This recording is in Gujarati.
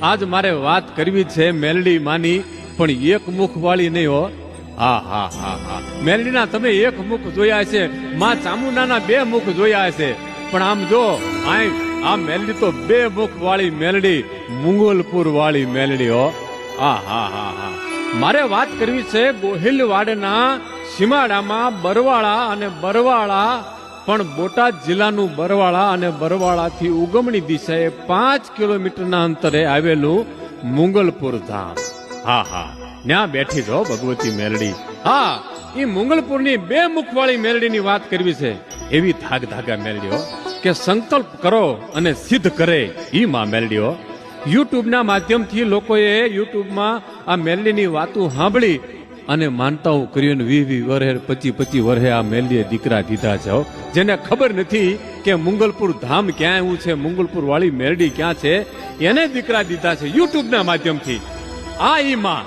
આજ મારે વાત કરવી છે મેલડી માની, પણ એક મુખ વાળી નહીં હો. હા હા હા હા, મેલડીના તમે એક મુખ જોયા છે, માં ચામુંડાના બે મુખ જોયા છે, પણ આમ જો આ મેલડી તો બે મુખ વાળી મેલડી, મુંગલપુર વાળી મેલડી હો. હા હા હા હા, મારે વાત કરવી છે ગોહિલવાડના સીમાડામાં બરવાળા અને બરવાળા, પણ બોટાદ જિલ્લાનું બરવાળા અને બરવાળાથી ઉગમણી દિશાએ 5 કિલોમીટરના અંતરે આવેલું મુંગલપુર ધામ. હા હા, ત્યાં બેઠી છો ભગવતી મેલડી. હા, એ મુંગલપુરની બે મુખવાળી મેલડીની વાત કરવી છે. એવી ધાગ ધાગા મેલડીઓ કે સંકલ્પ કરો અને સિદ્ધ કરે ઈ માં મેલડીઓ. યુટ્યુબના માધ્યમથી લોકોએ યુટ્યુબમાં આ મેલડીની વાતો સાંભળી અને માનતાઓ કર્યું. 20 વર્ષે 25 વર્ષે આ મેલડીએ દીકરા દીધા છે. જેને ખબર નથી કે મુંગલપુર ધામ ક્યાં આવ્યું છે, મુંગલપુર વાળી મેલડી ક્યાં છે, એને દીકરા દીધા છે યુટ્યુબના માધ્યમથી. આ ઈ માં